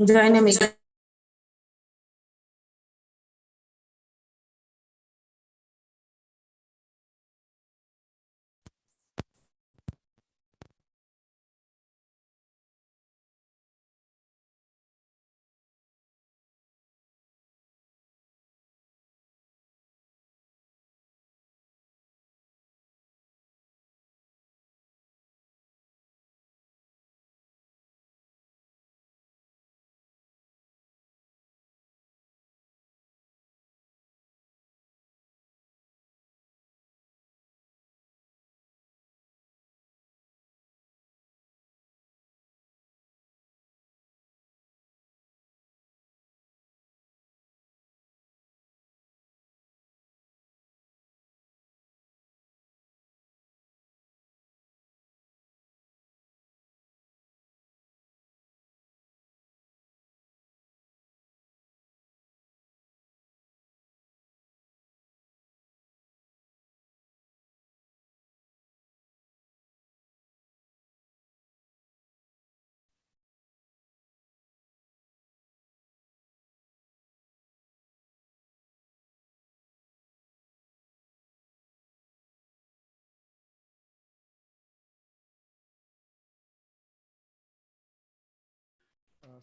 Join a meeting.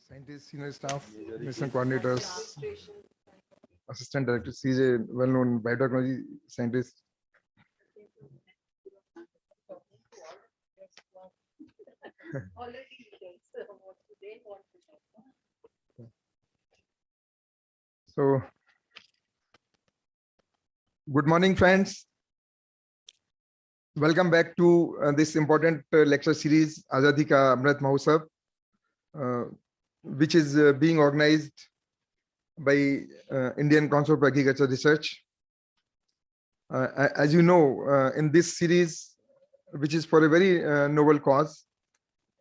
Scientists, senior staff, mission coordinators, assistant director, CJ, well-known biotechnology scientist. So, good morning, friends. Welcome back to this important lecture series, Azadi Ka Amrit Mahotsav, which is being organized by Indian Council for Agriculture Research. As you know, in this series, which is for a very noble cause,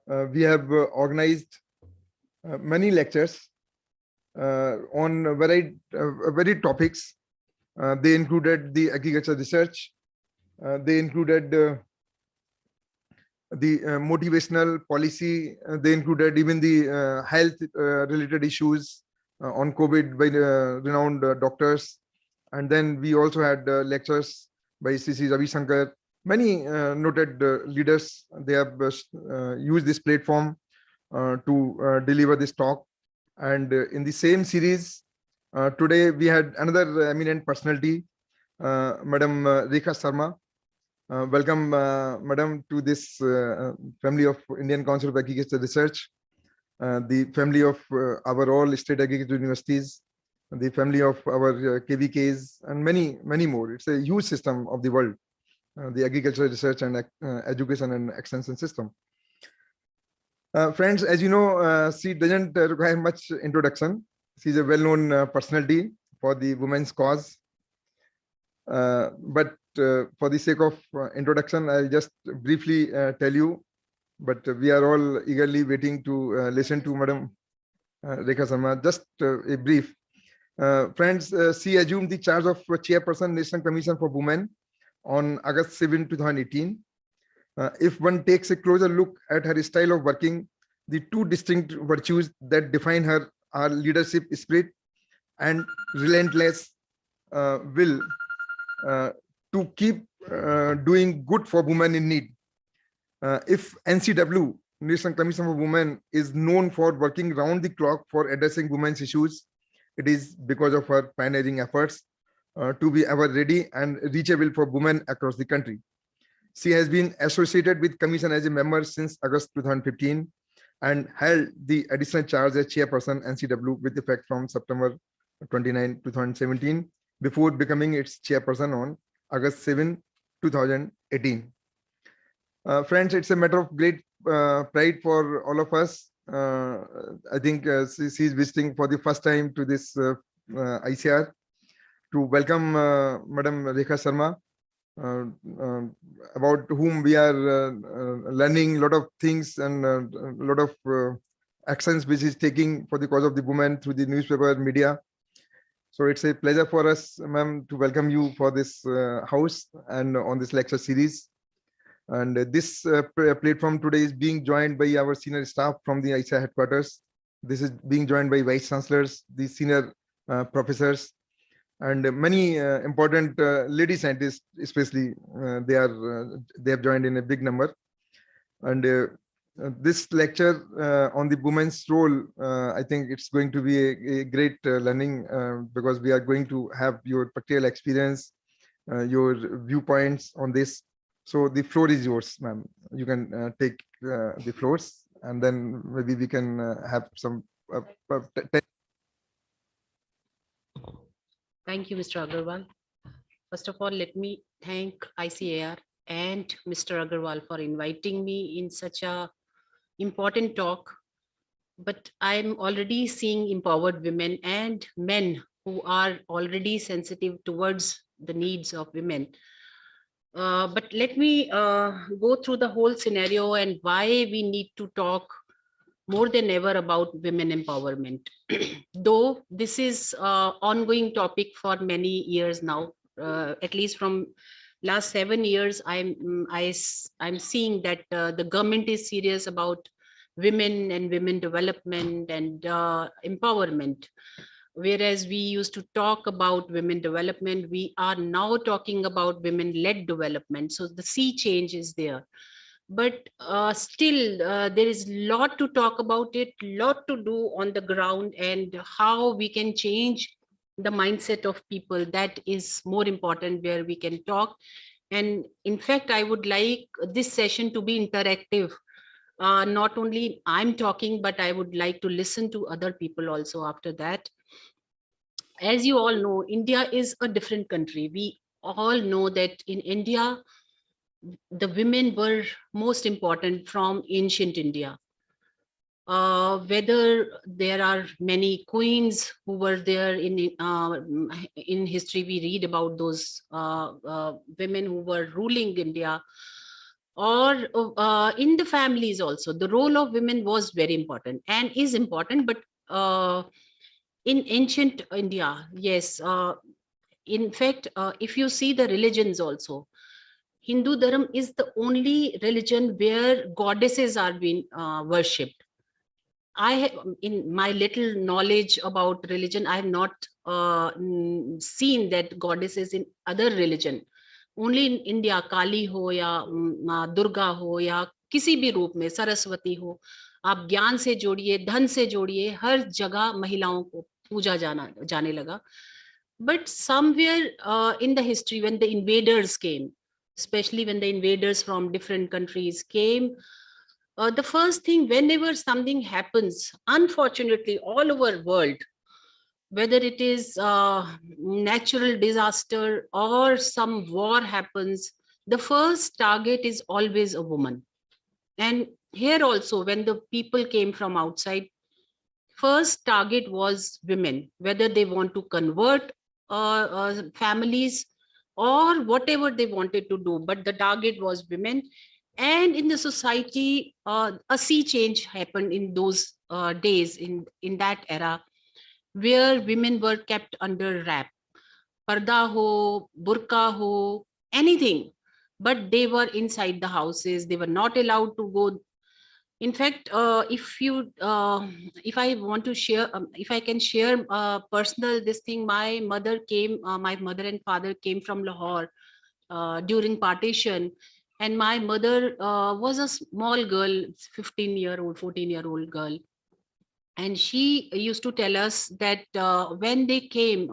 we have organized many lectures on varied topics. They included the agriculture research. They included the motivational policy. They included even the health related issues on COVID by renowned doctors. And then we also had lectures by C.C. Ravi Shankar. Many noted leaders, they have used this platform to deliver this talk. And in the same series, today we had another eminent personality, Madam Rekha Sharma. Welcome, Madam, to this family of Indian Council of Agriculture Research, the family of our all state agriculture universities, the family of our KVKs, and many more. It's a huge system of the world, the agricultural research and education and extension system. Friends, as you know, she doesn't require much introduction. She's a well-known personality for the women's cause. But for the sake of introduction, I'll just briefly tell you, but we are all eagerly waiting to listen to Madam Rekha Sharma. Just a brief. Friends, she assumed the charge of Chairperson National Commission for Women on August 7, 2018. If one takes a closer look at her style of working, the two distinct virtues that define her are leadership spirit and relentless will to keep doing good for women in need. If NCW, National Commission for Women, is known for working round the clock for addressing women's issues, it is because of her pioneering efforts to be ever ready and reachable for women across the country. She has been associated with Commission as a member since August 2015 and held the additional charge as chairperson NCW with effect from September 29, 2017, before becoming its chairperson on August 7, 2018. Friends, it's a matter of great pride for all of us. I think she is visiting for the first time to this ICR to welcome Madam Rekha Sharma, about whom we are learning a lot of things and a lot of actions which is taking for the cause of the women through the newspaper media. So it's a pleasure for us, ma'am, to welcome you for this house and on this lecture series. And this platform today is being joined by our senior staff from the ICAR headquarters. This is being joined by vice chancellors, the senior professors, and many important lady scientists, especially they have joined in a big number. And this lecture on the women's role, I think it's going to be a great learning, because we are going to have your practical experience, your viewpoints on this. So the floor is yours, ma'am. You can take the floors, and then maybe we can have some. Thank you, Mr. Agarwal. First of all, let me thank ICAR and Mr. Agarwal for inviting me in such a important talk. But I'm already seeing empowered women and men who are already sensitive towards the needs of women. But let me go through the whole scenario and why we need to talk more than ever about women empowerment. Though this is ongoing topic for many years now, at least from last 7 years, I'm seeing that the government is serious about women and women development and empowerment. Whereas we used to talk about women development, we are now talking about women-led development. So the sea change is there. But still, there is a lot to talk about it, lot to do on the ground, and how we can change the mindset of people. That is more important, where we can talk. And in fact, I would like this session to be interactive. Not only I'm talking, but I would like to listen to other people also after that. As you all know, India is a different country. We all know that in India, the women were most important from ancient India. Whether there are many queens who were there in history, we read about those women who were ruling India, or in the families also, the role of women was very important and is important. But in ancient India, yes, in fact, if you see the religions also, Hindu Dharma is the only religion where goddesses are being worshipped. In my little knowledge about religion, I have not seen that goddesses in other religion. Only in India, Kali ho ya Durga ho ya किसी भी रूप में, सरस्वती हो, आप ज्ञान से जोड़िए, धन से जोड़िए, हर जगह महिलाओं को पूजा जाने लगा. But somewhere in the history, when the invaders came, especially when the invaders from different countries came, the first thing, whenever something happens, unfortunately, all over world, whether it is natural disaster or some war happens, the first target is always a woman. And here also, when the people came from outside, first target was women, whether they want to convert families or whatever they wanted to do, but the target was women. And in the society, a sea change happened in those days, in that era, where women were kept under wrap. Parda ho, burqa ho, anything. But they were inside the houses. They were not allowed to go. In fact, if I want to share, if I can share personal this thing, my mother and father came from Lahore during partition, and my mother was a small girl, 15-year-old, 14-year-old girl, and she used to tell us that when they came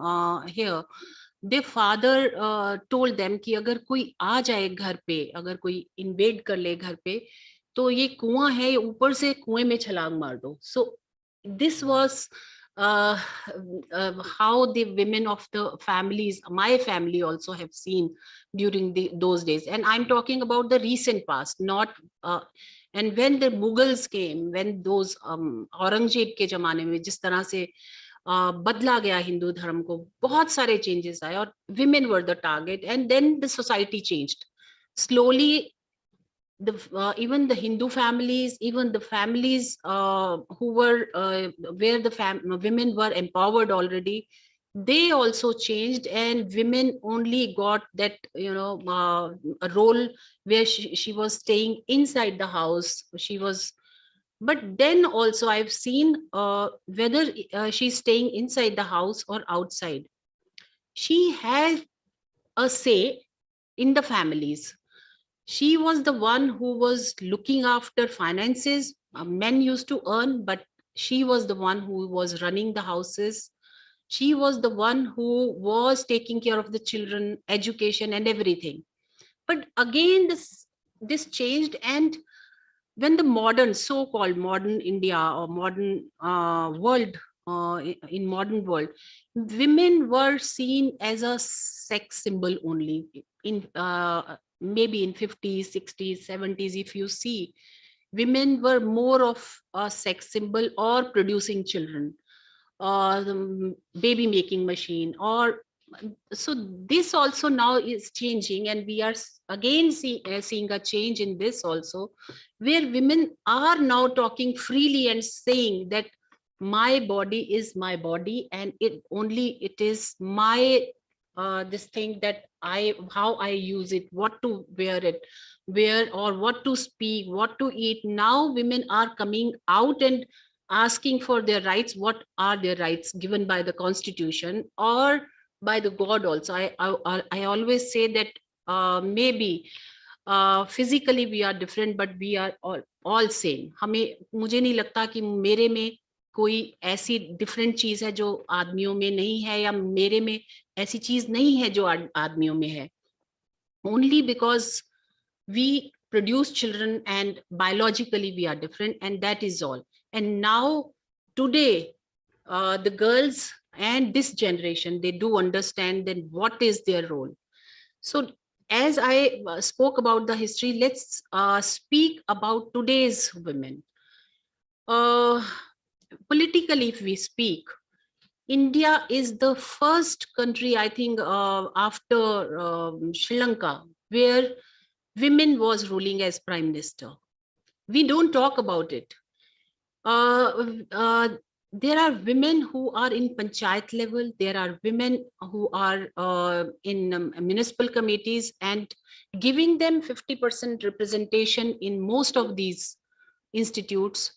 here, their father told them कि अगर कोई आ जाए घर पे, अगर कोई invade कर ले घर पे, तो ये कुआं है, ऊपर से कुएं में छलांग मार दो. So this was how the women of the families, my family also have seen during those days. And I'm talking about the recent past, not and when the Mughals came, when those Aurangzeb के जमाने में जिस तरह से बदला गया हिंदू धर्म को, बहुत सारे चेंजेस आए और women were the target, and then the society changed slowly. Even the Hindu families, even the families who were where the women were empowered already, they also changed, and women only got that, a role where she was staying inside the house. She was, but then also I've seen whether she's staying inside the house or outside, she has a say in the families. She was the one who was looking after finances. Men used to earn, but she was the one who was running the houses. She was the one who was taking care of the children, education, and everything. But again, this changed, and when the modern, so-called modern India or modern world, in modern world, women were seen as a sex symbol only. In maybe in 50s, 60s, 70s, if you see, women were more of a sex symbol or producing children, or the baby making machine, or so this also now is changing, and we are again seeing a change in this also, where women are now talking freely and saying that my body is my body, and it is my this thing that how I use it, what to wear, or what to speak, what to eat. Now women are coming out and asking for their rights. What are their rights given by the constitution or by the God also? I always say that maybe physically we are different, but we are all same. हमें, मुझे नहीं लगता कि मेरे में कोई ऐसी different चीज है जो आदमियों में नहीं है, या मेरे में ऐसी चीज नहीं है जो आदमियों में है. Only because we produce children and biologically we are different, and that is all. And now today the girls and this generation, they do understand then what is their role. So as I spoke about the history, let's speak about today's women. Politically, if we speak, India is the first country, I think, after Sri Lanka, where women was ruling as prime minister. We don't talk about it. There are women who are in panchayat level. There are women who are in municipal committees, and giving them 50% representation in most of these institutes,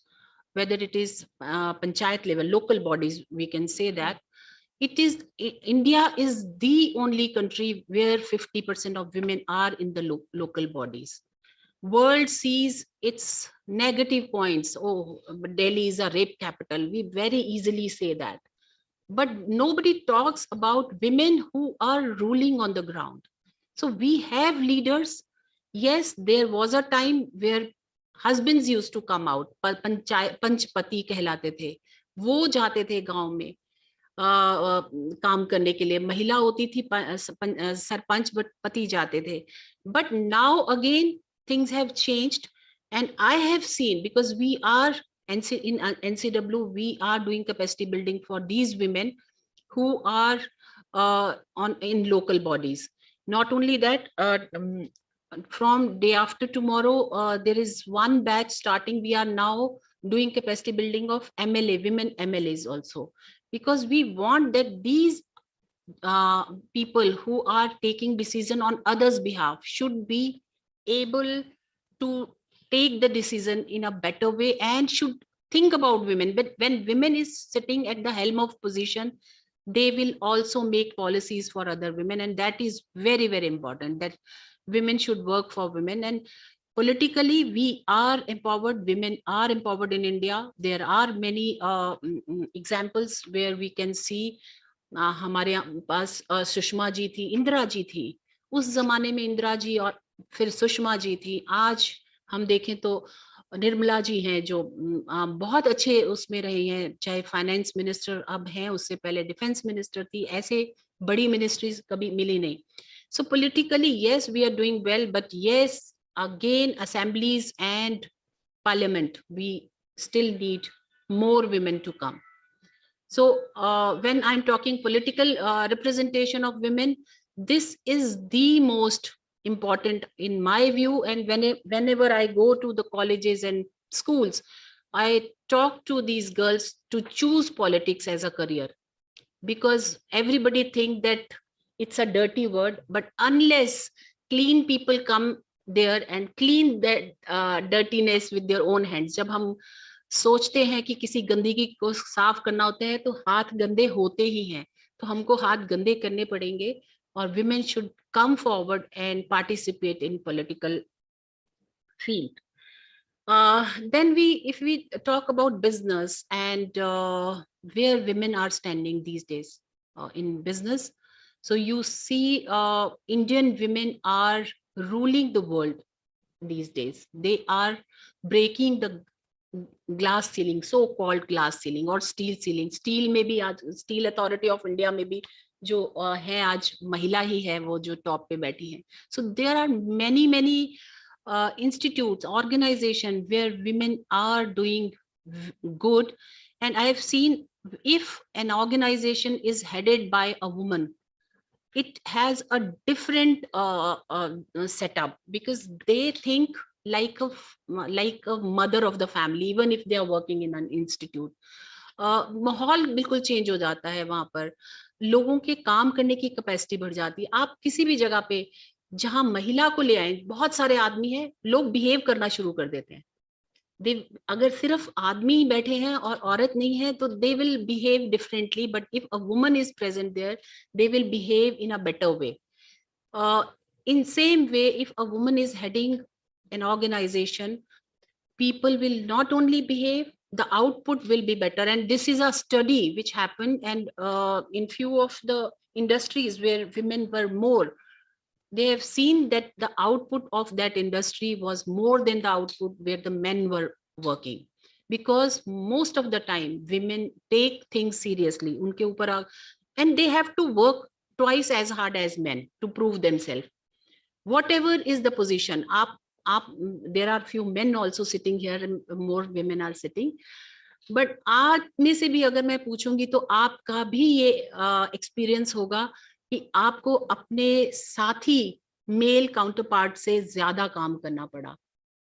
whether it is panchayat level, local bodies, we can say that. India is the only country where 50% of women are in the local bodies. World sees its negative points. Oh, Delhi is a rape capital. We very easily say that. But nobody talks about women who are ruling on the ground. So we have leaders. Yes, there was a time where husbands used to come out. पंचपति कहलाते थे. वो जाते थे गांव में काम करने के लिए. महिला होती थी सरपंच, बट पति जाते थे. But now again things have changed, and I have seen, because we are in NCW, we are doing capacity building for these women who are in local bodies. Not only that, from day after tomorrow, there is one batch starting. We are now doing capacity building of MLA, women MLAs also, because we want that these people who are taking decision on others' behalf should be able to take the decision in a better way, and should think about women. But when women is sitting at the helm of position, they will also make policies for other women, and that is very, very important, that women should work for women. And politically we are empowered, women are empowered in India. There are many examples where we can see. हमारे पास सुषमा जी थी, इंदिरा जी थी. उस जमाने में इंदिरा जी और फिर सुषमा जी थी. आज हम देखें तो निर्मला जी हैं जो बहुत अच्छे उसमें रही हैं, चाहे फाइनेंस मिनिस्टर अब हैं, उससे पहले डिफेंस मिनिस्टर थी, ऐसे बड़ी मिनिस्ट्रीज कभी मिली नहीं. So politically yes we are doing well, but yes again assemblies and parliament we still need more women to come. So when I'm talking political representation of women, this is the most important in my view. And whenever I go to the colleges and schools, I talk to these girls to choose politics as a career, because everybody think that it's a dirty word, but unless clean people come there and clean that dirtiness with their own hands, जब हम सोचते हैं कि किसी गंदगी को साफ करना होता है तो हाथ गंदे होते ही हैं, तो हमको हाथ गंदे करने पड़ेंगे. और women should come forward and participate in political field. Then if we talk about business and where women are standing these days in business, so you see Indian women are ruling the world these days. They are breaking the glass ceiling, so called glass ceiling or steel ceiling. Steel में भी आज steel authority of India में भी जो है आज महिला ही है वो जो टॉप पे बैठी है. So there are many institutes, organization where women are doing good. And I have seen, if an organization is headed by a woman, it has a different setup, because they think like a mother of the family, even if they are working in an institute. माहौल बिल्कुल change हो जाता है वहां पर, लोगों के काम करने की कैपेसिटी बढ़ जाती है. आप किसी भी जगह पे जहां महिला को ले आए, बहुत सारे आदमी हैं, लोग बिहेव करना शुरू कर देते हैं. दे अगर सिर्फ आदमी ही बैठे हैं और औरत नहीं है तो they will behave differently, but if a woman is present there they will behave in a better way. In same way, if a woman is heading an organization, people will not only behave, the output will be better. And this is a study which happened, and in few of the industries where women were more, they have seen that the output of that industry was more than the output where the men were working, because most of the time women take things seriously उनके ऊपर and they have to work twice as hard as men to prove themselves, whatever is the position. आप there are few men also sitting here and more women are sitting, but आप में से भी अगर मैं पूछूंगी तो आपका भी ये एक्सपीरियंस होगा कि आपको अपने साथी मेल काउंटर पार्ट से ज्यादा काम करना पड़ा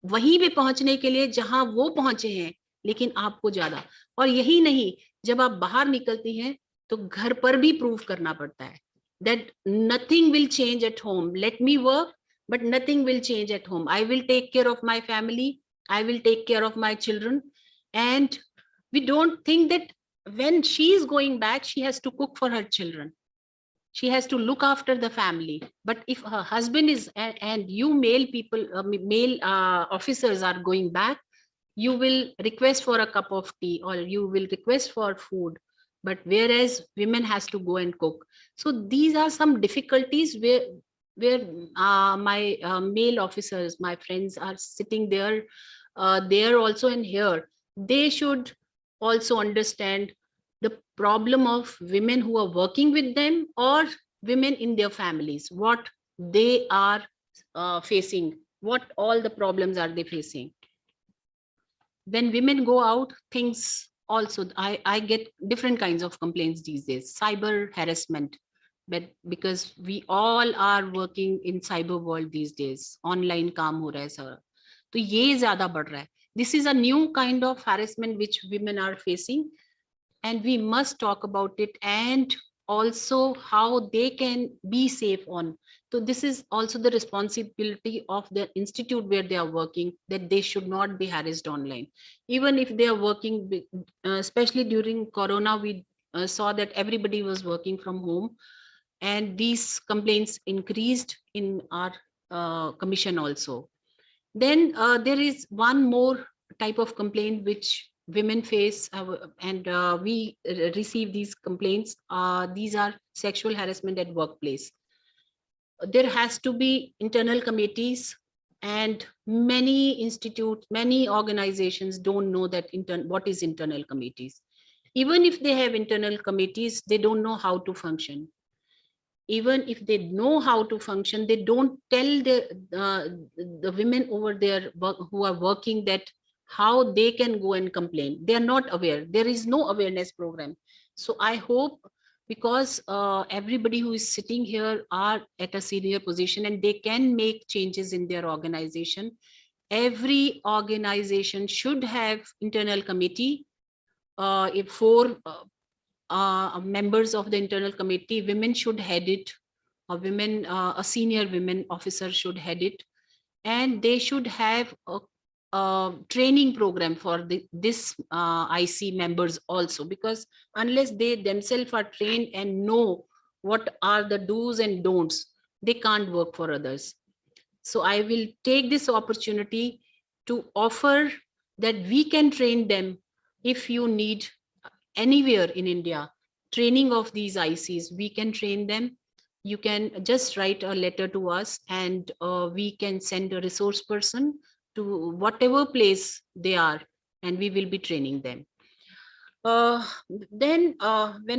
वहीं पे पहुंचने के लिए जहां वो पहुंचे हैं, लेकिन आपको ज्यादा. और यही नहीं, जब आप बाहर निकलती हैं तो घर पर भी प्रूव करना पड़ता है that nothing will change at home. Let me work, but nothing will change at home. I will take care of my family. I will take care of my children. And we don't think that when she is going back, she has to cook for her children. She has to look after the family. But if her husband is, and you male people, male officers are going back, you will request for a cup of tea or you will request for food. But whereas women has to go and cook. So these are some difficulties where my male officers, my friends are sitting there, there also and here. They should also understand the problem of women who are working with them or women in their families, what they are facing, what all the problems are they facing. When women go out, things also, I get different kinds of complaints these days. Cyber harassment, but because we all are working in cyber world these days, online काम हो रहा है sir, तो ये ज्यादा बढ़ रहा है. This is a new kind of harassment which women are facing, and we must talk about it, and also how they can be safe on. So this is also the responsibility of the institute where they are working, that they should not be harassed online. Even if they are working, especially during Corona, we saw that everybody was working from home, and these complaints increased in our commission also. Then there is one more type of complaint which women face, and we receive these complaints. These are sexual harassment at workplace. There has to be internal committees And many institutes, many organizations don't know that what is internal committees. Even if they have internal committees, they don't know how to function. Even if they know how to function, they don't tell the women over there who are working that how they can go and complain. They are not aware. There is no awareness program. So I hope, because everybody who is sitting here are at a senior position and they can make changes in their organization. Every organization should have internal committee. If four members of the internal committee, women should head it. A senior women officer should head it, and they should have a training program for this IC members also, because unless they themselves are trained and know what are the do's and don'ts, they can't work for others. So I will take this opportunity to offer that we can train them. If you need anywhere in India training of these ICs, we can train them. You can just write a letter to us, and we can send a resource person to whatever place they are, and we will be training them. When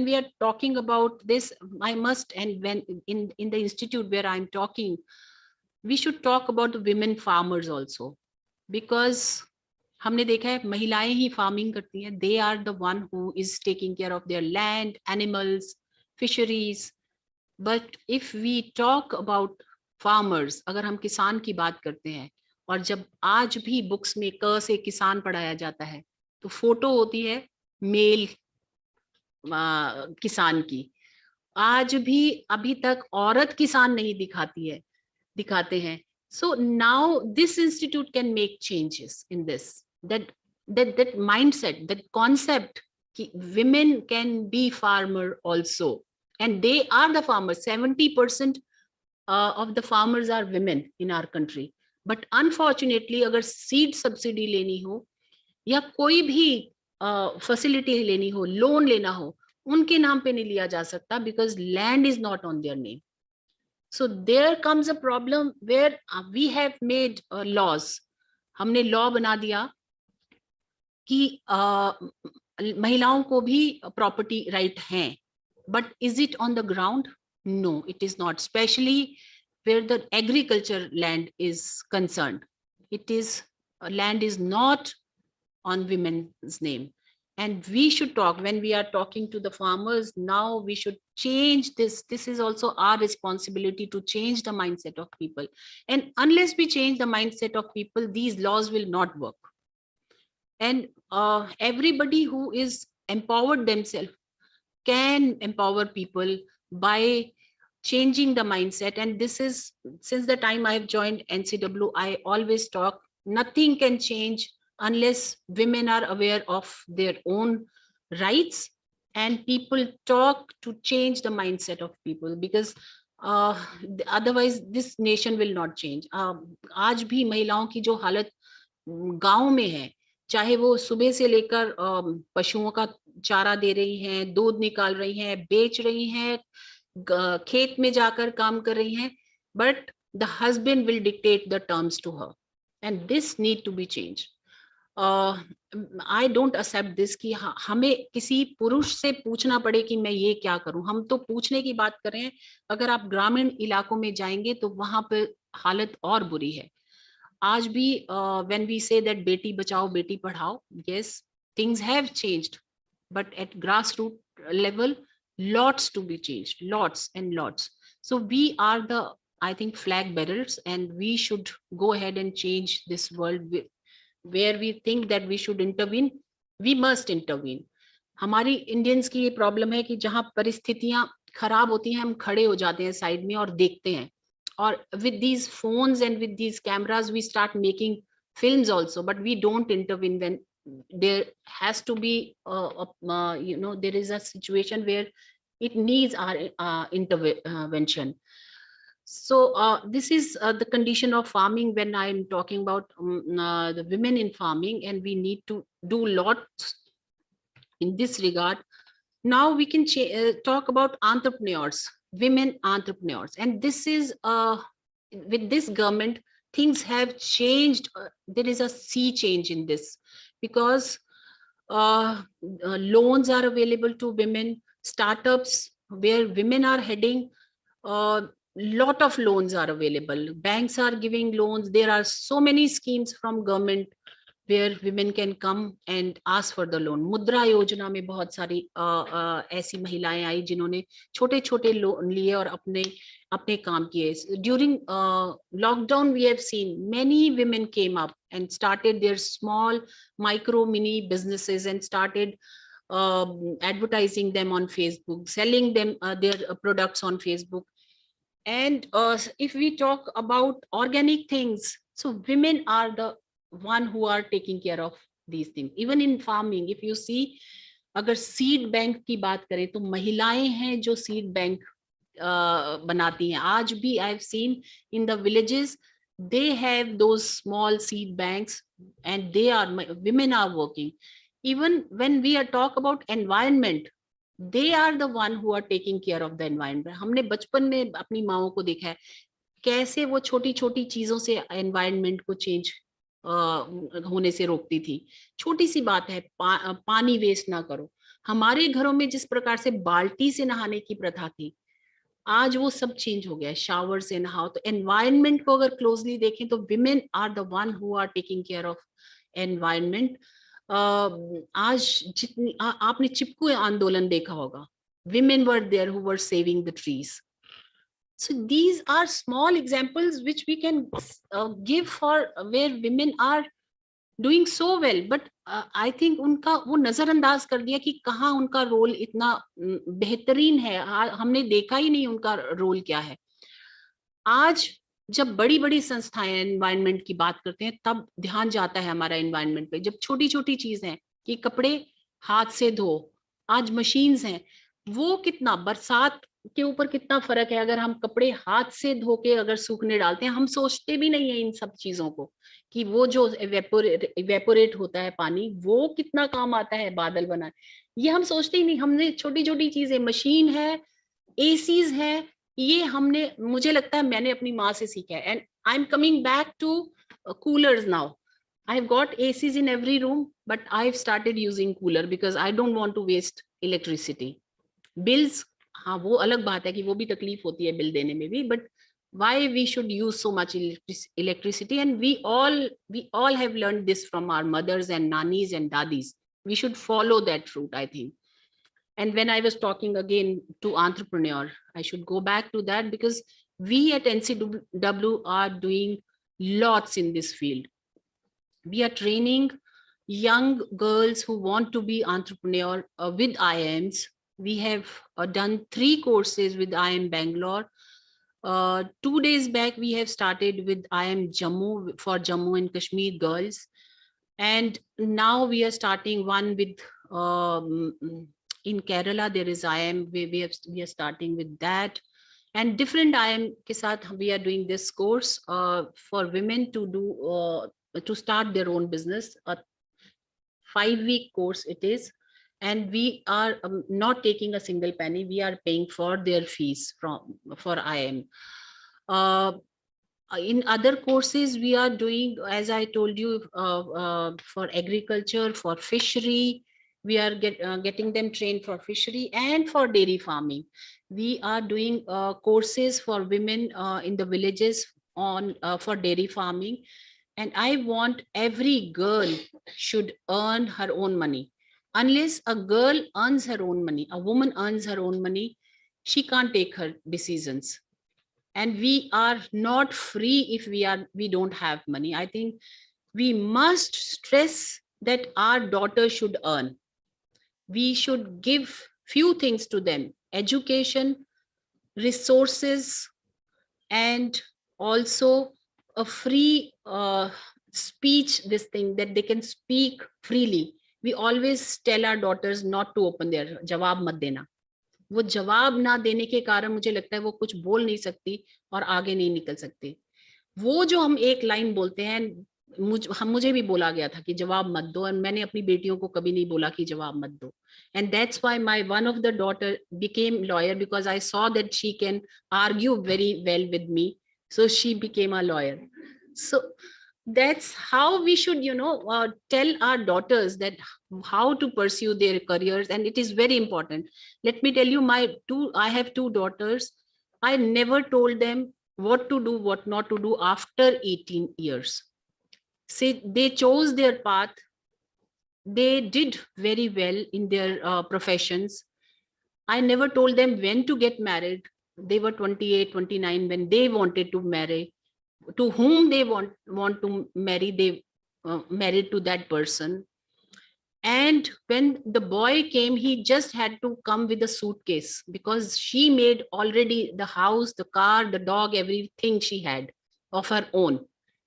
we are talking about this, I must, and when in the institute where I'm talking, we should talk about the women farmers also, because हमने देखा है महिलाएं ही farming करती हैं. They are the one who is taking care of their land, animals, fisheries. But if we talk about farmers, अगर हम किसान की बात करते हैं, और जब आज भी बुक्स में क से किसान पढ़ाया जाता है, तो फोटो होती है मेल किसान की. आज भी अभी तक औरत किसान नहीं दिखाते हैं. So now this institute can make changes in this, that mindset, that concept, women can be farmer also, and they are the farmers. 70% of the farmers are women in our country. But unfortunately, अगर seed subsidy लेनी हो या कोई भी facility लेनी हो, loan लेना हो, उनके नाम पे नहीं लिया जा सकता, because land is not on their name. So there comes a problem where we have made laws. हमने law बना दिया कि महिलाओं को भी property right हैं. But is it on the ground? No, it is not. Especially where the agriculture land is concerned. Land is not on women's name. And we should talk, when we are talking to the farmers now, we should change this. This is also our responsibility to change the mindset of people. And unless we change the mindset of people, these laws will not work. And everybody who is empowered themselves can empower people by changing the mindset. And this is, since the time I have joined NCW, I always talk, nothing can change unless women are aware of their own rights and people talk to change the mindset of people, because otherwise this nation will not change. आज भी महिलाओं की जो हालत गांव में है, चाहे वो सुबह से लेकर पशुओं का चारा दे रही हैं, दूध निकाल रही हैं, बेच रही हैं, खेत में जाकर काम कर रही हैं, but the husband will dictate the terms to her, and this need to be changed. I don't accept this कि हमें किसी पुरुष से पूछना पड़े कि मैं ये क्या करूं. हम तो पूछने की बात कर रहे हैं. अगर आप ग्रामीण इलाकों में जाएंगे तो वहां पे हालत और बुरी है. आज भी when we say that Beti Bachao Beti Padhao, yes, things have changed, but at grassroots level, lots to be changed, lots and lots. So we are the, I think, flag bearers, and we should go ahead and change this world. Where we think that we should intervene, we must intervene. हमारी Indians की ये problem है कि जहां परिस्थितियां खराब होती हैं, हम खड़े हो जाते हैं साइड में और देखते हैं. Or with these phones and with these cameras, we start making films also, but we don't intervene when there has to be, there is a situation where it needs our intervention. So this is the condition of farming when I'm talking about the women in farming, and we need to do lots in this regard. Now we can talk about entrepreneurs, women entrepreneurs, and this is with this government things have changed. There is a sea change in this, because loans are available to women, startups where women are heading, lot of loans are available, banks are giving loans, there are so many schemes from government where women can come and ask for the loan. मुद्रा योजना में बहुत सारी ऐसी महिलाएं आई जिन्होंने छोटे छोटे लोन लिए और अपने अपने काम किए. During lockdown we have seen many women came up and started their small micro mini businesses and started advertising them on Facebook, selling them their products on Facebook. And if we talk about organic things, so women are the one who are taking care of these things. Even in farming, if you see, अगर seed bank की बात करें तो महिलाएं हैं जो seed bank बनाती हैं. आज भी I have seen in the villages they have those small seed banks, and they are, women are working. Even when we are talk about environment, they are the one who are taking care of the environment. हमने बचपन में अपनी माओं को देखा है कैसे वो छोटी छोटी चीजों से एनवायरनमेंट को चेंज होने से रोकती थी. छोटी सी बात है, पानी वेस्ट ना करो. हमारे घरों में जिस प्रकार से बाल्टी से नहाने की प्रथा थी, आज वो सब चेंज हो गया है, शावर से नहाओ. तो एनवायरनमेंट को अगर क्लोजली देखें तो women are the one who are taking care of environment. आज जितनी आपने चिपकू आंदोलन देखा होगा, women were there who were saving the trees. So these are small examples which we can give for where women are doing so well, but I think उनका वो नजरअंदाज कर दिया कि कहाँ उनका रोल इतना बेहतरीन है. हमने देखा ही नहीं उनका रोल क्या है. आज जब बड़ी बड़ी संस्थाएं एनवायरनमेंट की बात करते हैं तब ध्यान जाता है हमारा एनवायरनमेंट पे. जब छोटी छोटी चीज हैं कि कपड़े हाथ से धो, आज मशीन्स हैं. वो कितना बरसात के ऊपर कितना फर्क है. अगर हम कपड़े हाथ से धो के अगर सूखने डालते हैं, हम सोचते भी नहीं है इन सब चीजों को कि वो जो इवेपोरेट होता है पानी, वो कितना काम आता है बादल बनाए. ये हम सोचते ही नहीं. हमने छोटी छोटी चीजें, मशीन है, एसीज है, ये हमने, मुझे लगता है मैंने अपनी माँ से सीखा है. And I am coming back to coolers now. I have got ACs in every room, but I've started using cooler because I don't want to waste electricity. Bills, हाँ वो अलग बात है कि वो भी तकलीफ होती है बिल देने में भी, but why we should use so much electricity? And we all have learned this from our mothers and nannies and dadis. We should follow that route, I think. And when I was talking again to entrepreneur, I should go back to that because we at NCW are doing lots in this field. We are training young girls who want to be entrepreneur with IIMs. We have done 3 courses with IIM Bangalore. 2 days back, we have started with IIM Jammu for Jammu and Kashmir girls. And now we are starting one with, in Kerala, there is IIM, we are starting with that. And different IIM ke saath we are doing this course for women to do, to start their own business. A 5-week course it is, and we are not taking a single penny. We are paying for their fees for IIM. In other courses we are doing, as I told you, for agriculture, for fishery. We are getting them trained for fishery and for dairy farming. We are doing courses for women in the villages on for dairy farming. And I want every girl should earn her own money. Unless a girl earns her own money, a woman earns her own money, she can't take her decisions. And we are not free if we don't have money. I think we must stress that our daughters should earn. We should give few things to them: education, resources, and also a free speech, this thing that they can speak freely. We always tell our daughters not to open their jawab mat dena. वो जवाब ना देने के कारण मुझे लगता है वो कुछ बोल नहीं सकती और आगे नहीं निकल सकती. वो जो हम एक लाइन बोलते हैं, मुझे भी बोला गया था कि जवाब मत दो, और मैंने अपनी बेटियों को कभी नहीं बोला कि जवाब मत दो. And that's why my one of the daughter became lawyer, because I saw that she can argue very well with me. So she became a lawyer. So that's how we should, tell our daughters that how to pursue their careers, and it is very important. Let me tell you, I have two daughters. I never told them what to do, what not to do after 18 years. See, they chose their path. They did very well in their professions. I never told them when to get married. They were 28, 29 when they wanted to marry. To whom they want to marry, they married to that person. And when the boy came, he just had to come with a suitcase, because she made already the house, the car, the dog, everything she had of her own.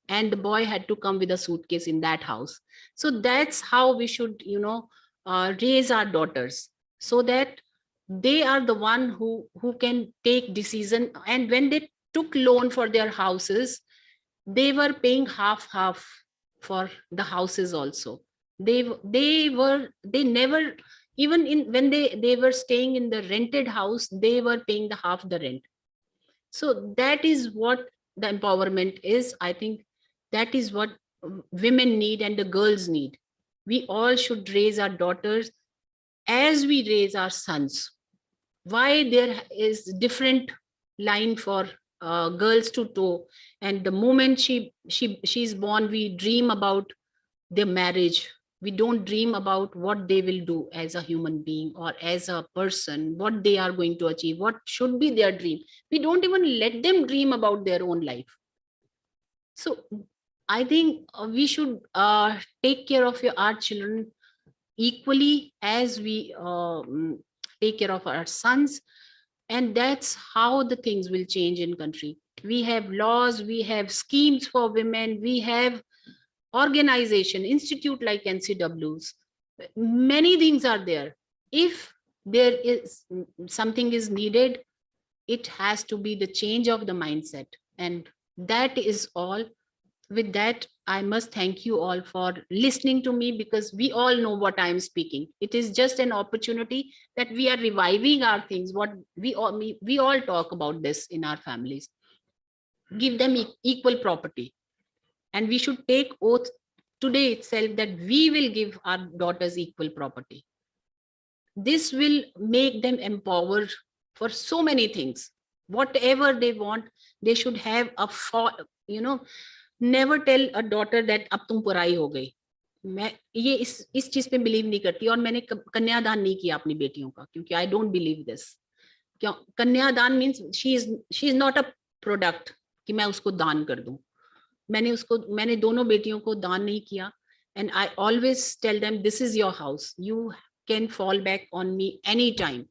And the boy had to come with a suitcase in that house. So that's how we should, raise our daughters, so that they are the one who can take decision. And when they took loan for their houses, they were paying half for the houses also. They never, even in when they were staying in the rented house, they were paying the half the rent. So that is what the empowerment is. I think that is what women need and the girls need. We all should raise our daughters as we raise our sons. Why there is different line for girls to toe, and the moment she's born, we dream about their marriage. We don't dream about what they will do as a human being or as a person, what they are going to achieve, what should be their dream. We don't even let them dream about their own life. So I think we should take care of our children equally as we take care of our sons. And that's how the things will change in country. We have laws, we have schemes for women, we have organization, institute like ncws. Many things are there. If there is something is needed, it has to be the change of the mindset. And that is all. With that, I must thank you all for listening to me, because we all know what I am speaking. It is just an opportunity that we are reviving our things, what we all talk about this in our families. Give them equal property. And we should take oath today itself that we will give our daughters equal property. This will make them empowered for so many things. Whatever they want, they should have you know never tell a daughter that अब तुम पराई हो गई. मैं ये इस चीज पे बिलीव नहीं करती, और मैंने कन्यादान नहीं किया अपनी बेटियों का, क्योंकि आई डोंट बिलीव दिस. क्यों? कन्यादान means she is not a product कि मैं उसको दान कर दूं. मैंने दोनों बेटियों को दान नहीं किया. And I always tell them, this is your house, you can fall back on me any time.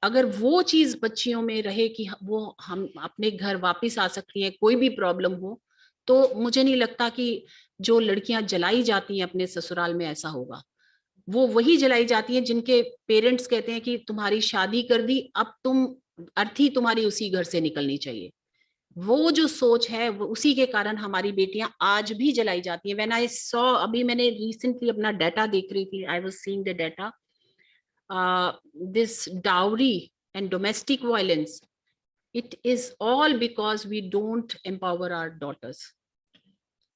अगर वो चीज बच्चियों में रहे कि वो हम अपने घर वापस आ सकती हैं कोई भी प्रॉब्लम हो, तो मुझे नहीं लगता कि जो लड़कियां जलाई जाती हैं अपने ससुराल में ऐसा होगा. वो वही जलाई जाती हैं जिनके पेरेंट्स कहते हैं कि तुम्हारी शादी कर दी, अब तुम अर्थी तुम्हारी उसी घर से निकलनी चाहिए. वो जो सोच है, वो उसी के कारण हमारी बेटियां आज भी जलाई जाती हैं. व्हेन आई सॉ, अभी मैंने रिसेंटली अपना डाटा देख रही थी, I was seeing the data, this dowry and domestic violence, it is all because we don't empower our daughters.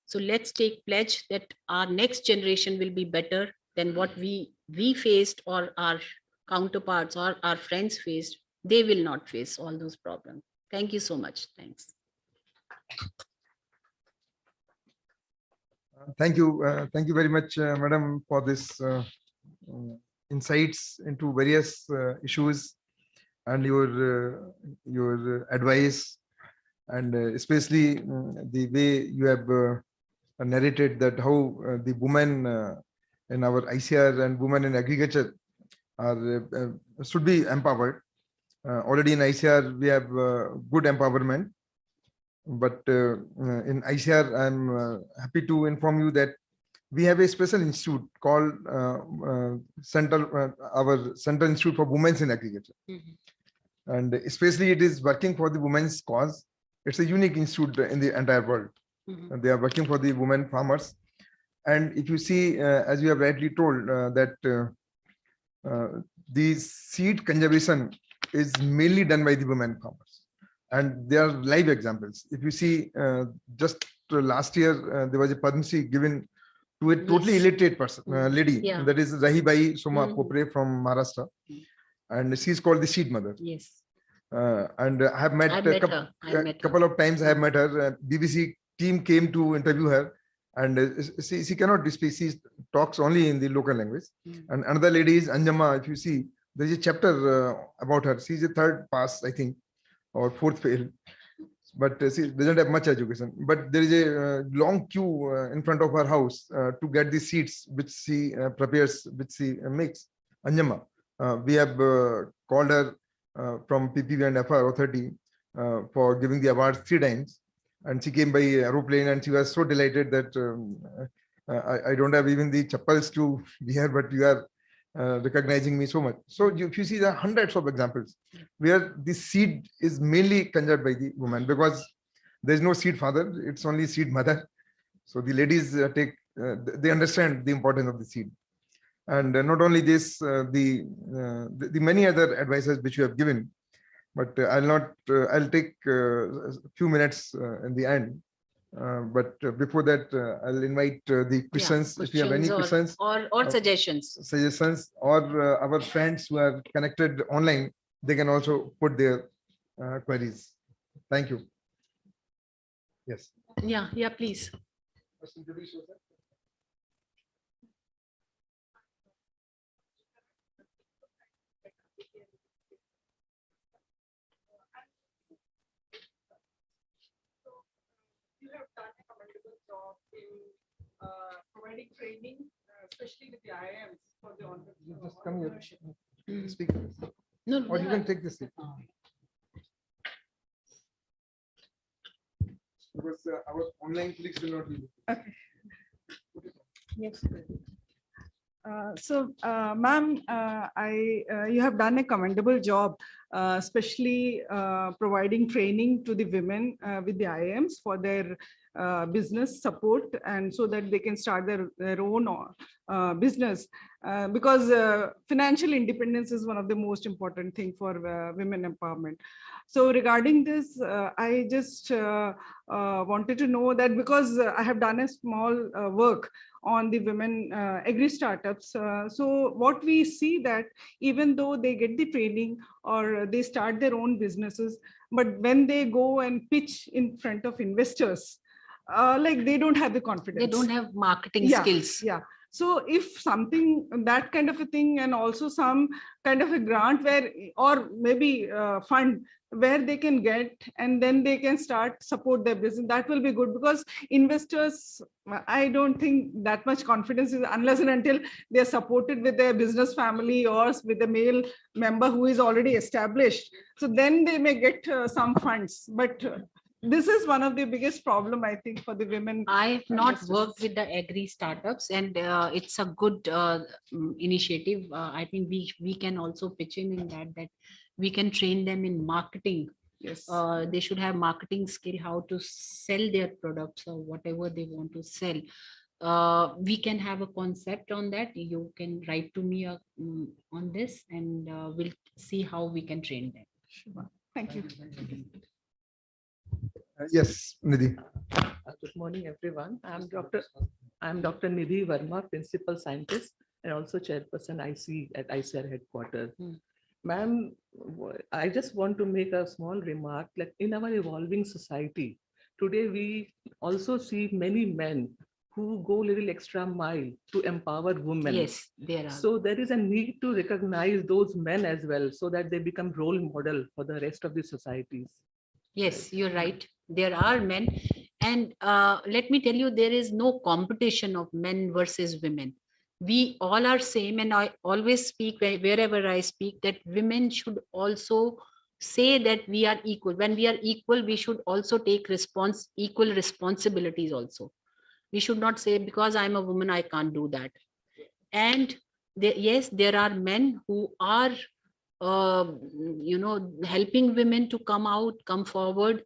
So let's take pledge that our next generation will be better than what we faced, or our counterparts or our friends faced. They will not face all those problems. Thank you so much. Thanks. Thank you very much, madam, for this insights into various issues, and your advice, and especially the way you have narrated that how the women in our ICAR and women in agriculture are should be empowered. Already in ICAR we have good empowerment, but in ICAR I'm happy to inform you that we have a special institute called our Central Institute for Women in Agriculture. And especially it is working for the women's cause. It's a unique institute in the entire world. And they are working for the women farmers. And if you see, as you have rightly told, that the seed conservation is mainly done by the women farmers. And they are live examples. If you see, just last year there was a Padma Shri given to a totally Yes. illiterate person, lady, Yeah. that is Rahi Bai Soma Mhm. Kopre from Maharashtra, and she's called the Seed Mother. Yes. And I have met I a met her. I met her. couple of times. I have met her. BBC team came to interview her, and she cannot speak. She talks only in the local language. And another lady is Anjama. If you see, there is a chapter about her. She's a third pass, I think, or fourth fail, but she doesn't have much education. But there is a long queue in front of her house to get the seeds which she prepares, which she makes. Anjama. We have called her from PPV and FR authority for giving the awards 3 times, and she came by aeroplane, and she was so delighted that I don't have even the chappals to wear, but you are recognizing me so much. So if you see, there are hundreds of examples where the seed is mainly conjured by the woman, because there is no seed father, it's only seed mother. So the ladies they understand the importance of the seed. And not only this, the many other advices which you have given, but I'll take a few minutes in the end. But before that, I'll invite the questions. If you have any questions or suggestions, or our friends who are connected online, they can also put their queries. Thank you. Yes. Yeah, please. You have done a commendable job in providing training, especially with the IIMs for the Just come here. Mm. Speak. No, Or you can take this seat. Because our online colleagues will not be. Okay. Yes. Ma'am, you have done a commendable job, especially providing training to the women with the IIMs for their business support, and so that they can start their own business, because financial independence is one of the most important thing for women empowerment. So regarding this, I just wanted to know that, because I have done a small work on the women agri startups. So what we see that even though they get the training or they start their own businesses, but when they go and pitch in front of investors, like they don't have the confidence. They don't have marketing skills. Yeah. So if something, that kind of a thing, and also some kind of a grant where, or maybe fund where they can get, and then they can start support their business, that will be good, because investors, I don't think that much confidence is, unless and until they are supported with their business family or with a male member who is already established. So then they may get some funds, but this is one of the biggest problem, I think, for the women. I've not worked with the agri startups, and it's a good initiative. I think we can also pitch in that we can train them in marketing. Yes. They should have marketing skill, how to sell their products or whatever they want to sell. We can have a concept on that. You can write to me on this, and we'll see how we can train them. Sure. Thank you. Yes, Nidhi. Good morning, everyone. I'm Dr. Nidhi Verma, Principal Scientist and also Chairperson IC at ICAR headquarters. Ma'am, I just want to make a small remark. Like, in our evolving society, today we also see many men who go a little extra mile to empower women. Yes, there are. So there is a need to recognize those men as well, so that they become role model for the rest of the societies. Yes, you're right. There are men. And let me tell you, there is no competition of men versus women. We all are same. And I always speak, wherever I speak, that women should also say that we are equal. When we are equal, we should also take equal responsibilities also. We should not say, because I'm a woman, I can't do that. And yes, there are men who are helping women to come forward.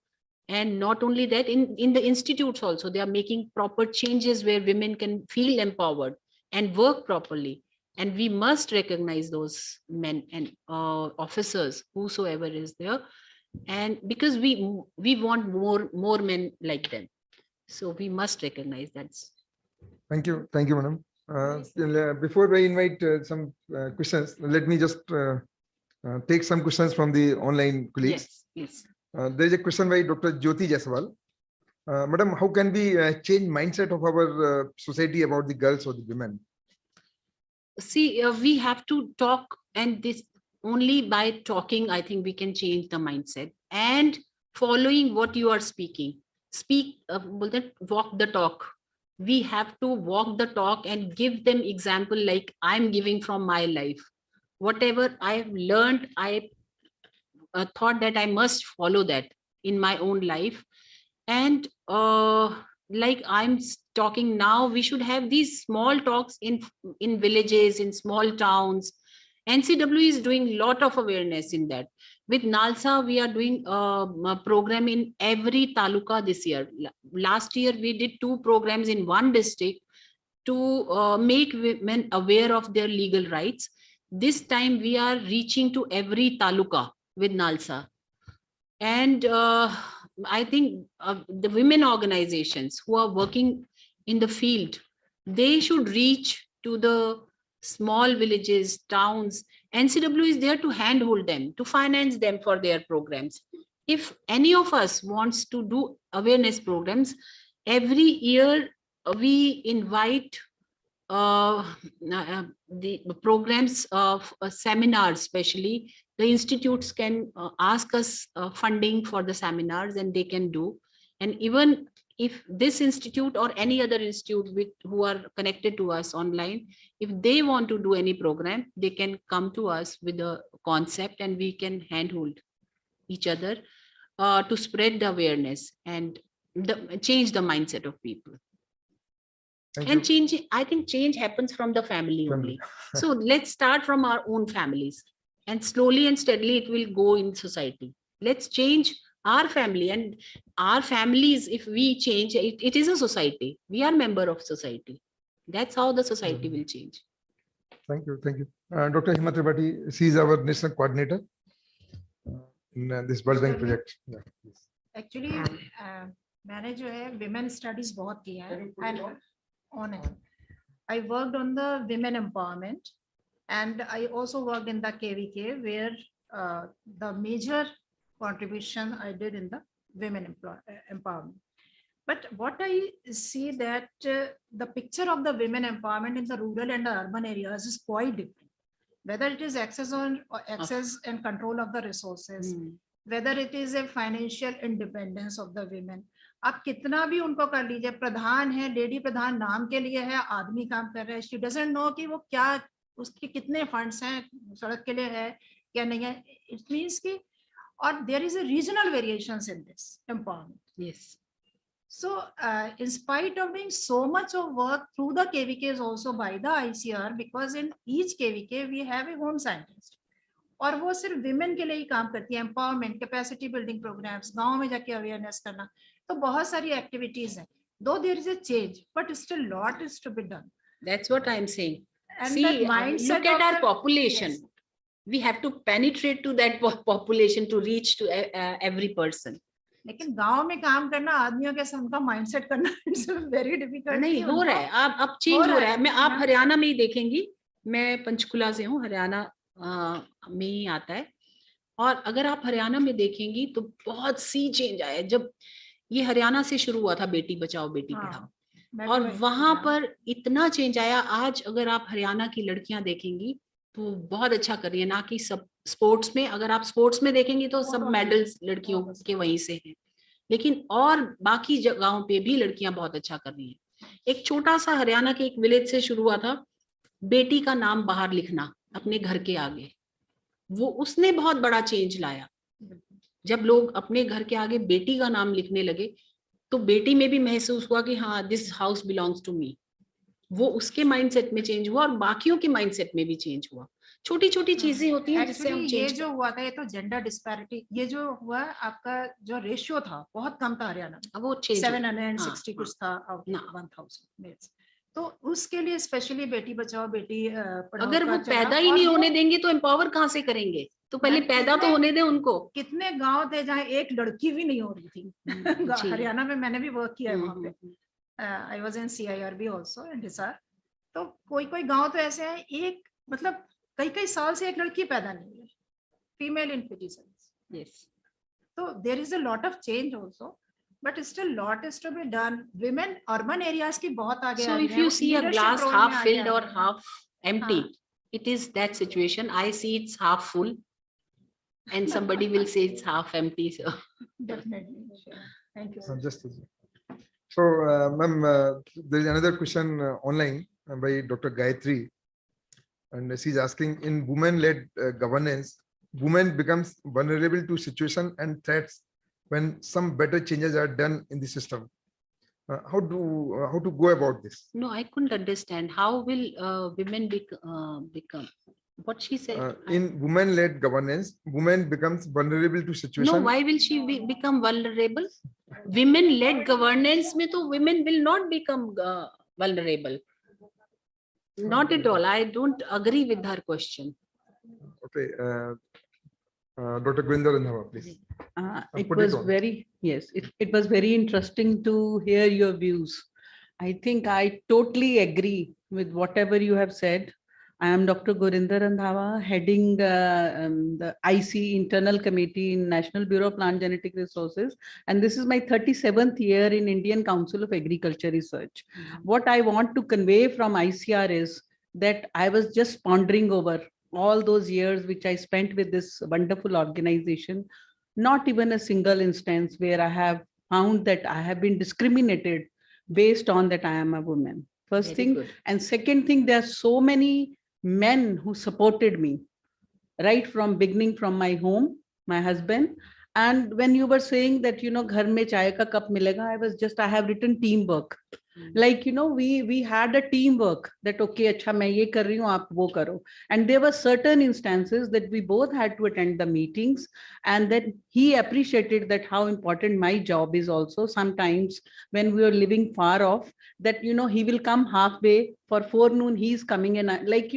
And not only that, in the institutes also, they are making proper changes where women can feel empowered and work properly. And we must recognize those men and officers, whosoever is there. And because we want more men like them. So we must recognize that. Thank you, madam. Before I invite some questions, let me just take some questions from the online colleagues. Yes, please. There is a question by Dr. Jyoti Jaiswal. Madam, how can we change mindset of our society about the girls or the women? See, we have to talk, and this only by talking, I think we can change the mindset and following what you are speaking. Speak, walk the talk. We have to walk the talk and give them example like I'm giving from my life. Whatever I have learned, I thought that I must follow that in my own life. And like I'm talking now, we should have these small talks in villages, in small towns. NCW is doing a lot of awareness in that. With NALSA, we are doing a program in every taluka this year. Last year, we did 2 programs in one district to make women aware of their legal rights. This time, we are reaching to every taluka with NALSA. And I think the women organizations who are working in the field, they should reach to the small villages, towns. NCW is there to handhold them, to finance them for their programs. If any of us wants to do awareness programs, every year we invite the programs of seminars, especially the institutes can ask us funding for the seminars, and they can do. And even if this institute or any other institute who are connected to us online, if they want to do any program, they can come to us with a concept, and we can handhold each other to spread the awareness and change the mindset of people. And change, I think change happens from the family only. So let's start from our own families, and slowly and steadily it will go in society. Let's change our family, and our families, if we change, it is a society. We are member of society. That's how the society will change. Thank you. Dr. Hima Tripathi, she is our national coordinator in this World Bank project. Yeah, Actually, मैंने जो है women studies बहुत किया है, and I worked on the women empowerment, and I also worked in the KVK, where the major contribution I did in the women empowerment. But what I see that the picture of the women empowerment in the rural and the urban areas is quite different. Whether it is access and control of the resources, whether it is a financial independence of the women. आप कितना भी उनको कर लीजिए, प्रधान है, lady प्रधान नाम के लिए है, आदमी काम कर रहा है, she doesn't know कि वो क्या, उसके कितने फंड्स हैं, सड़क के लिए है क्या नहीं है. It means कि, और there is a regional variations in this empowerment. Yes. So in spite of doing so much of work through the KVKs also by the ICAR, because in each KVK we have a home scientist, और वो सिर्फ women के लिए ही काम करती है, empowerment, capacity building programs, गाँव में जाके awareness करना, तो बहुत सारी activities हैं. Though there is a change, but still lot is to be done. That's what I'm saying. And see, mindset look at our the, population. Yes. We have to penetrate to that population to reach to every person. लेकिन गांव में काम करना, आदमियों के संग का mindset करना, इट्स वेरी डिफिकल्ट. नहीं हो रहा है, अब चेंज हो रहा है. मैं आप हरियाणा में ही देखेंगी, मैं पंचकुला से हूँ, हरियाणा में ही आता है, और अगर आप हरियाणा में देखेंगी तो बहुत सी चेंज आया. जब ये हरियाणा से शुरू हुआ था बेटी बचाओ बेटी पढ़ाओ, और वहां पर इतना चेंज आया. आज अगर आप हरियाणा की लड़कियां देखेंगी तो बहुत अच्छा कर रही है. ना कि सब स्पोर्ट्स में, अगर आप स्पोर्ट्स में देखेंगी तो सब मेडल्स लड़कियों के वहीं से हैं, लेकिन और बाकी जगहों पे भी लड़कियां बहुत अच्छा कर रही हैं. एक छोटा सा हरियाणा के एक विलेज से शुरू हुआ था, बेटी का नाम बाहर लिखना अपने घर के आगे, वो उसने बहुत बड़ा चेंज लाया. जब लोग अपने घर के आगे बेटी का नाम लिखने लगे तो बेटी में भी महसूस हुआ कि हाँ, this house belongs to me. वो उसके माइंडसेट में चेंज हुआ, और बाकियों के माइंडसेट में भी चेंज हुआ. छोटी छोटी चीजें होती हैं जिससे हम ये जो हुआ था, ये तो जेंडर डिस्पैरिटी, ये जो हुआ आपका जो रेशियो था बहुत कम था हरियाणा में, वो 760 कुछ था 1000 में. तो उसके लिए स्पेशली बेटी बचाओ बेटी पढ़ाओ अगर का वो चला, पैदा ही और नहीं वो होने देंगे तो एम्पावर कहाँ से करेंगे? तो पहले मैम पैदा तो कितने- होने दें उनको। कितने गांव थे जहाँ एक लड़की भी नहीं हो रही थी। जी। हरियाणा में मैंने भी वर्क किया है वहाँ हम्म, पे। I was in CIRB also and Hisar. तो कोई कोई गांव तो ऐसे हैं, एक मतलब कई कई साल से एक लड़की पैदा नहीं हुई, female infertility. yes. So there is a lot of change also, but still lot is to be done. Women urban areas की बहुत आगे So आ गई if हैं, you वो see a leadership glass role में half आगे filled आ or गई हैं। half empty, हाँ, it is that situation. I see it's half full and somebody will say it's half empty. So definitely. Sure. Thank you. Just so, ma'am, there is another question online by Dr. Gayatri, and she's asking: in women-led governance, women becomes vulnerable to situation and threats when some better changes are done in the system. How to go about this? no, I couldn't understand. How will women become? What she said? In women-led governance, women becomes vulnerable to No, situation. why will she become vulnerable? Women-led governance में तो women will not become vulnerable. Not at all. I don't agree with her question. Okay, Dr. Gurinder Randhawa, please. It Put was on. very, yes, it was very interesting to hear your views. I think I totally agree with whatever you have said. I am Dr. Gurinder Randhawa, heading the IC Internal Committee in National Bureau of Plant Genetic Resources. And this is my 37th year in Indian Council of Agriculture Research. What I want to convey from ICR is that I was just pondering over all those years which I spent with this wonderful organization, not even a single instance where I have found that I have been discriminated based on that I am a woman. First Very thing. good. And second thing, there are so many men who supported me right from beginning, from my home, my husband. And when you were saying that, ghar mein chai ka cup milega, I have written teamwork. Like, we had a teamwork that, okay, acha, main ye kar rahi hu, aap wo karo. And there were certain instances that we both had to attend the meetings, and that he appreciated that how important my job is also. Sometimes when we were living far off, that, he will come halfway for forenoon, he's coming in, like,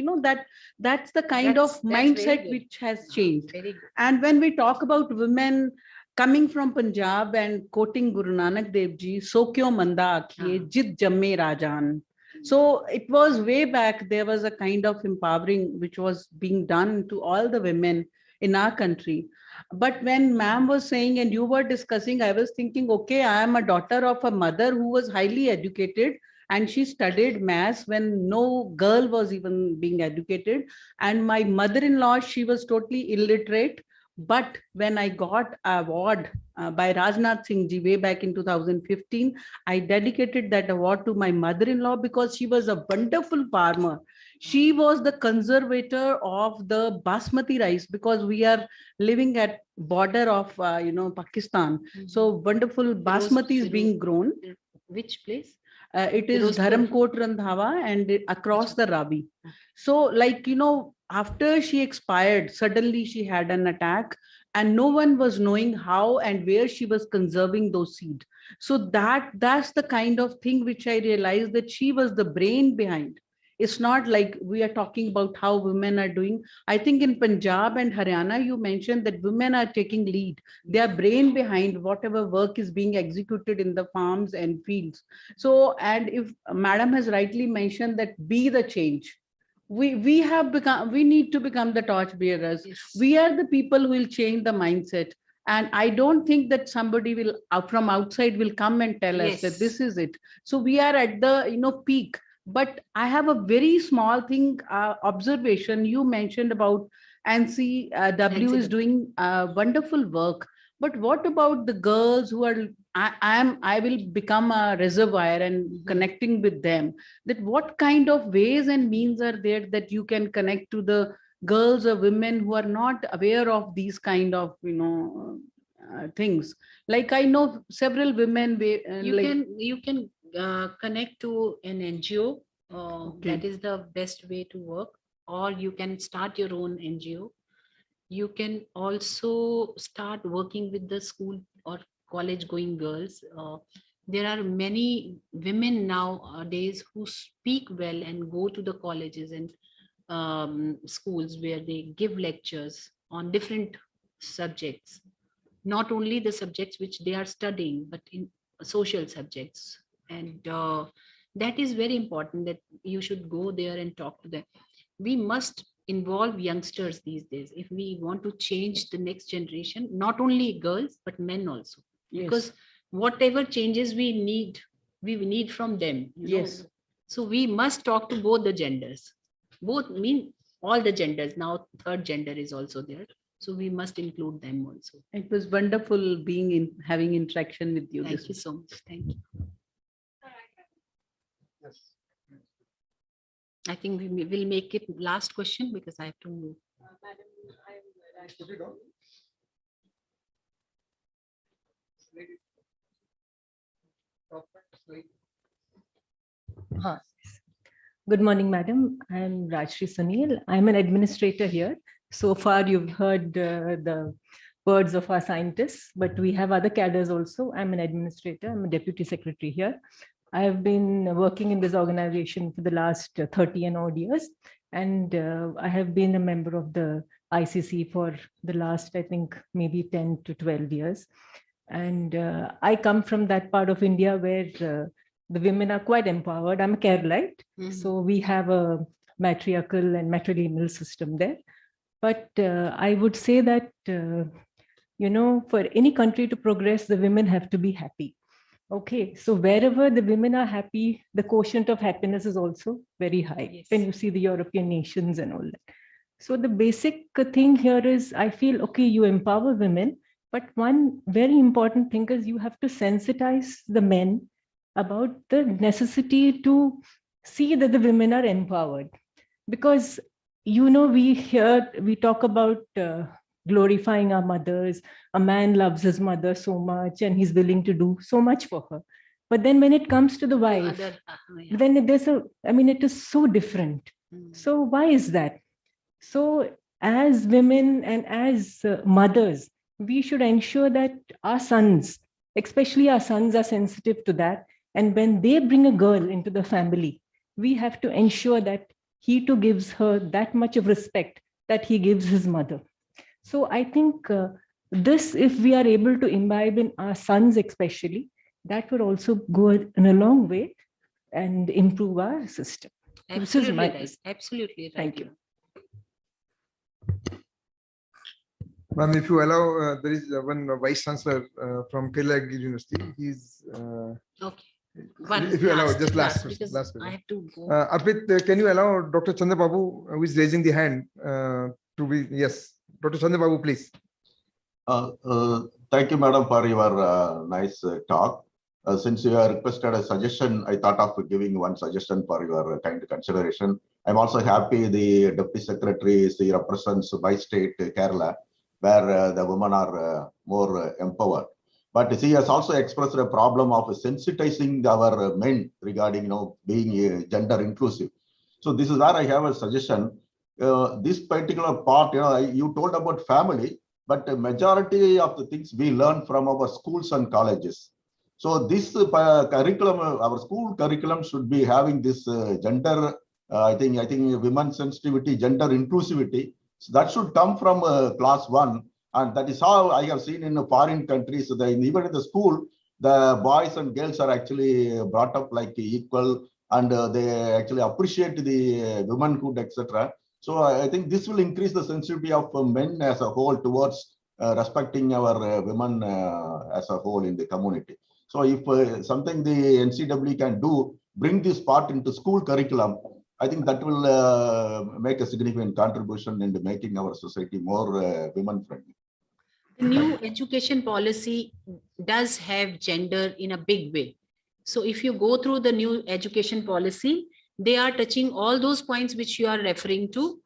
that's the kind of That's very mindset good. which has changed. Very good. And when we talk about women coming from Punjab and quoting Guru Nanak Dev Ji, so kyo manda akhiye, jit jamme rajan. So it was way back, there was a kind of empowering which was being done to all the women in our country. But when ma'am was saying and you were discussing, I was thinking, okay, I am a daughter of a mother who was highly educated, and she studied maths when no girl was even being educated. And my mother-in-law, she was totally illiterate. But when I got an award by Rajnath Singh Ji way back in 2015, I dedicated that award to my mother-in-law because she was a wonderful farmer. She was the conservator of the basmati rice, because we are living at border of Pakistan. So wonderful basmati is being grown. Which place? It is Firozpur. Dharamkot Randhawa and across the Ravi. So, like, after she expired, suddenly she had an attack, and no one was knowing how and where she was conserving those seeds. So that's the kind of thing which I realized, that she was the brain behind. It's not like we are talking about how women are doing. I think in Punjab and Haryana, you mentioned that women are taking lead. They are brain behind whatever work is being executed in the farms and fields. So, and if Madam has rightly mentioned that be the change, we need to become the torch bearers. Yes. We are the people who will change the mindset. And I don't think that somebody will from outside will come and tell us that Yes. this is it. So we are at the peak. But I have a very small thing, observation. You mentioned about NCW is doing wonderful work. But what about the girls who are, I will become a reservoir and connecting with them, that what kind of ways and means are there that you can connect to the girls or women who are not aware of these kind of things. Like, I know several women, You can connect to an NGO. Okay. That is the best way to work. Or you can start your own NGO. You can also start working with the school or college going girls. There are many women nowadays who speak well and go to the colleges and schools where they give lectures on different subjects, not only the subjects which they are studying, but in social subjects. And that is very important, that you should go there and talk to them. We must involve youngsters these days if we want to change the next generation, not only girls, but men also. Because whatever changes we need from them. Yes. So we must talk to both the genders. Both mean all the genders. Now third gender is also there. So we must include them also. It was wonderful having interaction with you. Thank you so much. Thank you. Yes. I think we will make it last question because I have to move. Good morning, madam. I'm Rajshri Sunil. I'm an administrator here. So far, you've heard the words of our scientists, but we have other cadres also. I'm an administrator. I'm a deputy secretary here. I have been working in this organization for the last 30 and odd years. And I have been a member of the ICC for the last, I think, maybe 10 to 12 years. And I come from that part of India where the women are quite empowered. I'm a Keralite, so we have a matriarchal and matrilineal system there. But I would say that, for any country to progress, the women have to be happy. Okay, so wherever the women are happy, the quotient of happiness is also very high. Yes. When you see the European nations and all that. So the basic thing here is, I feel, okay, you empower women, but one very important thing is you have to sensitize the men about the necessity to see that the women are empowered. Because, we talk about glorifying our mothers. A man loves his mother so much and he's willing to do so much for her. But then when it comes to the wife, then it is so different. So why is that? So as women and as mothers, we should ensure that our sons, especially our sons, are sensitive to that. And when they bring a girl into the family, we have to ensure that he too gives her that much of respect that he gives his mother. So I think this, if we are able to imbibe in our sons especially, that would also go in a long way and improve our system. Absolutely right. Absolutely right. Thank you. Ma'am, if you allow, there is one vice chancellor from Kerala University. He's Okay. if you allow, just last because question. I have to go. Arpit, can you allow Dr. Chandrababu, who is raising the hand, to be, yes, Dr. Chandrababu, please. Thank you, madam, for your nice talk. Since you have requested a suggestion, I thought of giving one suggestion for your kind consideration. I'm also happy the Deputy Secretary represents by state Kerala, where the women are more empowered. But she has also expressed a problem of sensitizing our men regarding being gender inclusive. So this is where I have a suggestion. This particular part, you told about family, but the majority of the things we learn from our schools and colleges. So this curriculum, our school curriculum should be having this gender, I think women sensitivity, gender inclusivity. So that should come from class 1. And that is how I have seen in foreign countries, even in the school, the boys and girls are actually brought up like equal, and they actually appreciate the womanhood, etc. So I think this will increase the sensitivity of men as a whole towards respecting our women as a whole in the community. So if something the NCW can do, bring this part into school curriculum, I think that will make a significant contribution in making our society more women friendly. The new education policy does have gender in a big way. So if you go through the new education policy, they are touching all those points which you are referring to.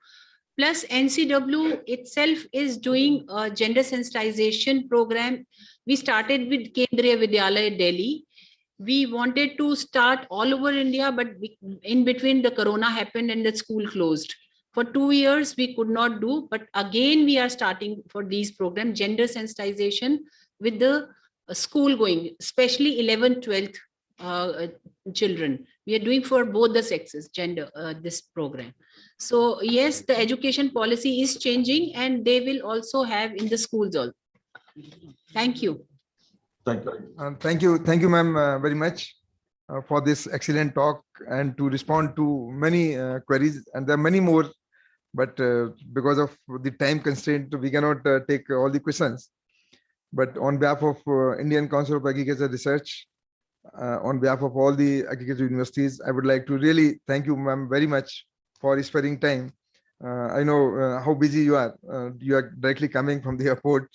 Plus NCW itself is doing a gender sensitization program. We started with Kendriya Vidyalaya Delhi. We wanted to start all over India, but in between the corona happened and the school closed. For 2 years, we could not do, but again, we are starting for these programs, gender sensitization with the school going, especially 11th, 12th children. We are doing for both the sexes, gender, this program. So yes, the education policy is changing, and they will also have in the schools also. Thank you. Thank you. Thank you, ma'am, very much for this excellent talk and to respond to many queries. And there are many more, but because of the time constraint, we cannot take all the questions. But on behalf of Indian Council of Agriculture Research, on behalf of all the agriculture universities, I would like to really thank you, ma'am, very much for sparing time. I know how busy you are. You are directly coming from the airport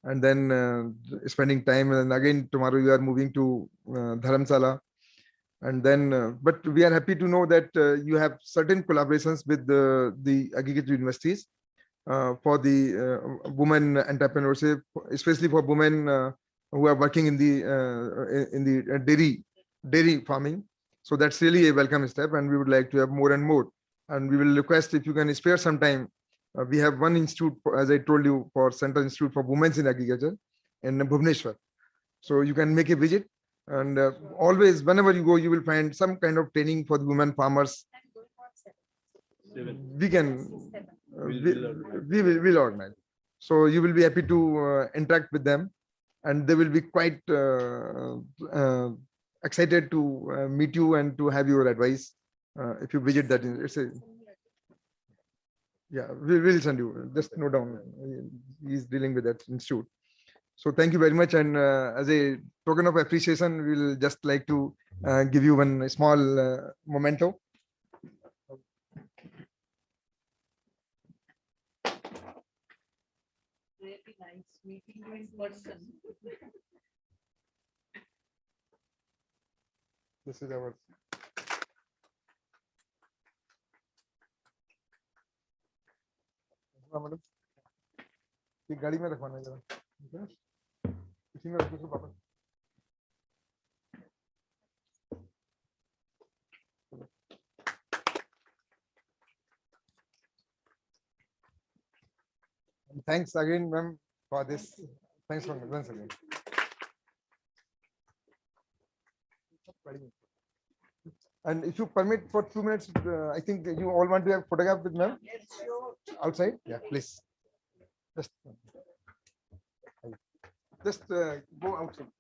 and then spending time. And again, tomorrow you are moving to Dharamsala. And then, but we are happy to know that you have certain collaborations with the agriculture universities for the women entrepreneurship, especially for women who are working in the dairy farming. So that's really a welcome step, and we would like to have more and more. And we will request if you can spare some time. We have one institute, as I told you, for Central Institute for Women in Agriculture in Bhubaneswar. So you can make a visit, and always, whenever you go, you will find some kind of training for the women farmers. We can, we will organize. So you will be happy to interact with them, and they will be quite excited to meet you and to have your advice if you visit that. It's a, yeah, we will send you. Just note down. He's dealing with that institute. So thank you very much. And as a token of appreciation, we'll just like to give you one small memento. Really nice meeting you in person. This is our. Madam ये गाड़ी में रखवाना है जरा, ठीक है, इसी में रख दो वापस. Thanks again, ma'am, for this. Thanks for once again. And if you permit for 2 minutes, I think you all want to have photograph with ma'am outside. Yeah, please. Just go outside.